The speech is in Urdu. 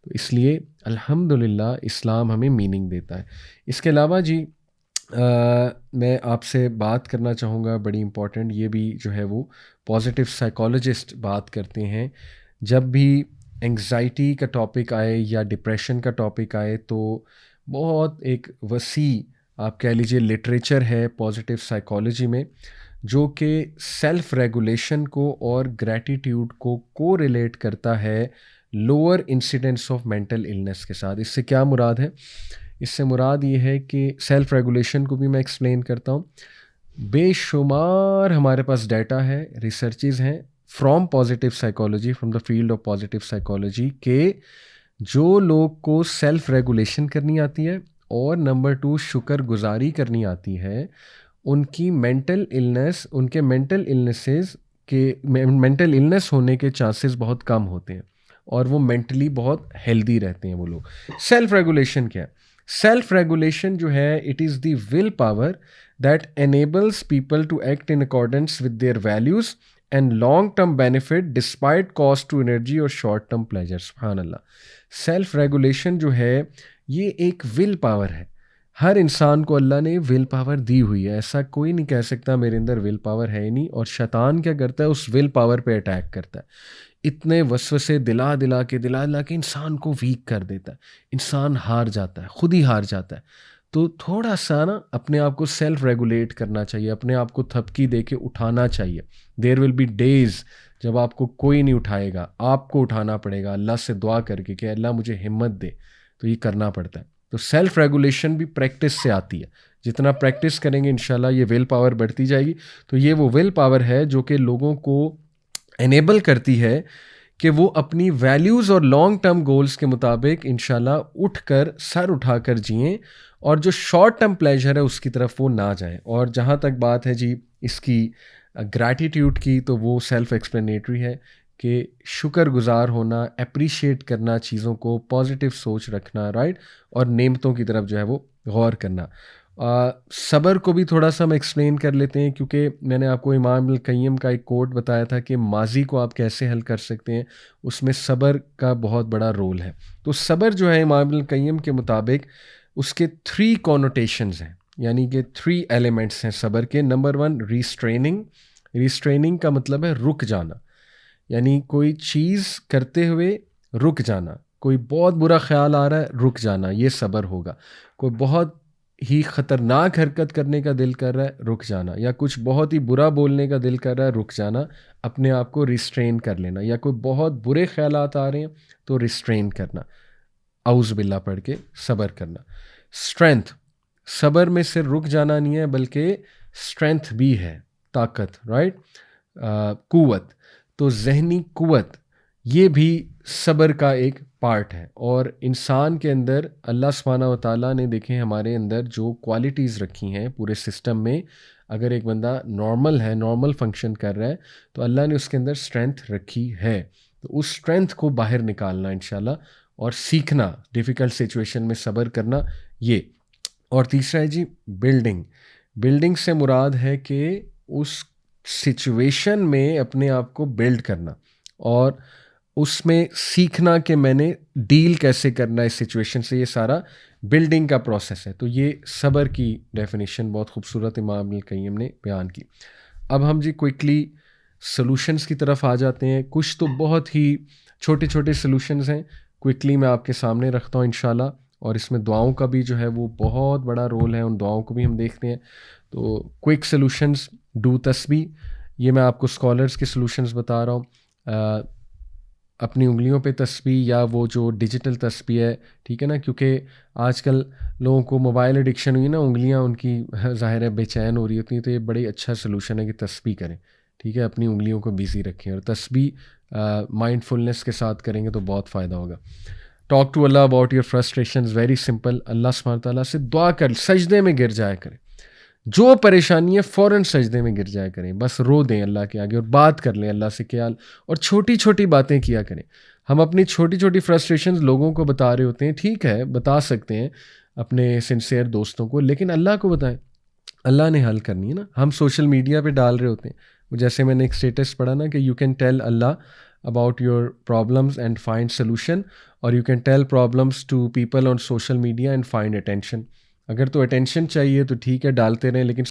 تو اس لیے الحمدللہ اسلام ہمیں میننگ دیتا ہے. اس کے علاوہ جی میں آپ سے بات کرنا چاہوں گا بڑی امپورٹنٹ، یہ بھی جو ہے وہ پازیٹیو سائیکالوجسٹ بات کرتے ہیں جب بھی انگزائٹی کا ٹاپک آئے یا ڈپریشن کا ٹاپک آئے تو بہت ایک وسیع آپ کہہ لیجیے لٹریچر ہے پازیٹیو سائیکالوجی میں جو کہ سیلف ریگولیشن کو اور گریٹیٹیوڈ کو ریلیٹ کرتا ہے lower incidence of mental illness کے ساتھ. اس سے کیا مراد ہے؟ اس سے مراد یہ ہے کہ سیلف ریگولیشن کو بھی میں ایکسپلین کرتا ہوں. بے شمار ہمارے پاس ڈیٹا ہے، ریسرچز ہیں from positive psychology, from the field of positive psychology, کہ جو لوگ کو سیلف ریگولیشن کرنی آتی ہے اور نمبر 2 شکر گزاری کرنی آتی ہے، ان کی مینٹل النس، ان کے مینٹل النسز کے مینٹل النس ہونے کے چانسز بہت کم ہوتے ہیں اور وہ مینٹلی بہت ہیلدی رہتے ہیں وہ لوگ. سیلف ریگولیشن کیا ہے؟ سیلف ریگولیشن جو ہے it is the will power that enables people to act in accordance with their values and long term benefit despite cost to energy اور شارٹ ٹرم پلیجر. سبحان اللہ. سیلف ریگولیشن جو ہے یہ ایک ول پاور ہے. ہر انسان کو اللہ نے ول پاور دی ہوئی ہے، ایسا کوئی نہیں کہہ سکتا میرے اندر ول پاور ہے ہی نہیں. اور شیطان کیا کرتا ہے؟ اس ول پاور پہ اٹیک کرتا ہے، اتنے وسوسے دلا کے انسان کو ویک کر دیتا ہے، انسان ہار جاتا ہے، خود ہی ہار جاتا ہے. تو تھوڑا سا نا اپنے آپ کو سیلف ریگولیٹ کرنا چاہیے، اپنے آپ کو تھپکی دے کے اٹھانا چاہیے. دیر ول بی ڈیز جب آپ کو کوئی نہیں اٹھائے گا، آپ کو اٹھانا پڑے گا اللہ سے دعا کر کے کہ اللہ مجھے ہمت دے. تو یہ کرنا پڑتا ہے. تو سیلف ریگولیشن بھی پریکٹس سے آتی ہے. جتنا پریکٹس کریں گے انشاءاللہ یہ ول پاور بڑھتی جائے گی. تو یہ وہ ول پاور ہے جو کہ لوگوں کو انیبل کرتی ہے کہ وہ اپنی ویلیوز اور لانگ ٹرم گولز کے مطابق انشاءاللہ اٹھ کر سر اٹھا کر جئیں، اور جو شارٹ ٹرم پلیجر ہے اس کی طرف وہ نہ جائیں. اور جہاں تک بات ہے جی اس کی گریٹیٹیوڈ کی، تو وہ سیلف ایکسپلینیٹری ہے کہ شکر گزار ہونا، اپریشیٹ کرنا چیزوں کو، پازیٹیو سوچ رکھنا، رائٹ، اور نعمتوں کی طرف جو ہے وہ غور کرنا. صبر کو بھی تھوڑا سا ہم ایکسپلین کر لیتے ہیں، کیونکہ میں نے آپ کو امام ابن القیم کا ایک کوٹ بتایا تھا کہ ماضی کو آپ کیسے حل کر سکتے ہیں، اس میں صبر کا بہت بڑا رول ہے. تو صبر جو ہے امام ابن القیم کے مطابق اس کے 3 کونوٹیشنز ہیں، یعنی کہ 3 ایلیمنٹس ہیں صبر کے. Number 1 restraining. ریسٹریننگ کا مطلب ہے رک جانا، یعنی کوئی چیز کرتے ہوئے رک جانا. کوئی بہت برا خیال آ رہا ہے، رک جانا، یہ صبر ہوگا. کوئی بہت ہی خطرناک حرکت کرنے کا دل کر رہا ہے، رک جانا. یا کچھ بہت ہی برا بولنے کا دل کر رہا ہے، رک جانا، اپنے آپ کو ریسٹرین کر لینا. یا کوئی بہت برے خیالات آ رہے ہیں تو ریسٹرین کرنا، اعوذ باللہ پڑھ کے صبر کرنا. اسٹرینتھ، صبر میں صرف رک جانا نہیں ہے بلکہ اسٹرینتھ بھی ہے، طاقت، رائٹ، قوت. تو ذہنی قوت یہ بھی صبر کا ایک پارٹ ہے. اور انسان کے اندر اللہ سبحانہ و تعالیٰ نے دیکھیں ہمارے اندر جو کوالٹیز رکھی ہیں پورے سسٹم میں، اگر ایک بندہ نارمل ہے، نارمل فنکشن کر رہا ہے، تو اللہ نے اس کے اندر اسٹرینتھ رکھی ہے. تو اس اسٹرینتھ کو باہر نکالنا انشاءاللہ، اور سیکھنا ڈیفیکلٹ سچویشن میں صبر کرنا یہ. اور تیسرا ہے جی بلڈنگ. بلڈنگ سے مراد ہے کہ اس سچویشن میں اپنے آپ کو بلڈ کرنا اور اس میں سیکھنا کہ میں نے ڈیل کیسے کرنا ہے اس سچویشن سے. یہ سارا بلڈنگ کا پروسیس ہے. تو یہ صبر کی ڈیفینیشن بہت خوبصورت امام ابن القیم نے بیان کی. اب ہم جی کوئکلی سلوشنز کی طرف آ جاتے ہیں. کچھ تو بہت ہی چھوٹے چھوٹے سلوشنز ہیں، کوئکلی میں آپ کے سامنے رکھتا ہوں انشاءاللہ. اور اس میں دعاؤں کا بھی جو ہے وہ بہت بڑا رول ہے، ان دعاؤں کو بھی ہم دیکھتے ہیں. تو کوئک سلوشنز، ڈو تسبیح، یہ میں آپ کو اسکالرز کے سلوشنز بتا رہا ہوں. اپنی انگلیوں پہ تسبیح یا وہ جو ڈیجیٹل تسبیح ہے، ٹھیک ہے نا، کیونکہ آج کل لوگوں کو موبائل ایڈکشن ہوئی نا، انگلیاں ان کی ظاہر ہے بے چین ہو رہی ہوتی ہیں. تو یہ بڑی اچھا سلوشن ہے کہ تسبیح کریں، ٹھیک ہے، اپنی انگلیوں کو بیزی رکھیں. اور تسبیح مائنڈ فلنس کے ساتھ کریں گے تو بہت فائدہ ہوگا. ٹاک ٹو اللہ about your frustrations, very simple. اللہ سبحانہ تعالیٰ سے دعا کر، سجدے میں گر جایا کریں. جو پریشانی ہے فوراً سجدے میں گر جایا کریں، بس رو دیں اللہ کے آگے اور بات کر لیں اللہ سے کیا. اور چھوٹی چھوٹی باتیں کیا کریں. ہم اپنی چھوٹی چھوٹی فرسٹریشنز لوگوں کو بتا رہے ہوتے ہیں، ٹھیک ہے بتا سکتے ہیں اپنے سنسیئر دوستوں کو، لیکن اللہ کو بتائیں، اللہ نے حل کرنی ہے نا. ہم سوشل میڈیا پہ ڈال رہے ہوتے ہیں، جیسے میں نے ایک اسٹیٹس پڑھا نا کہ you can tell Allah about your problems and find solution, or you can tell problems to people on social media and find attention. اگر تو اٹینشن چاہیے تو ٹھیک ہے ڈالتے رہیں، لیکن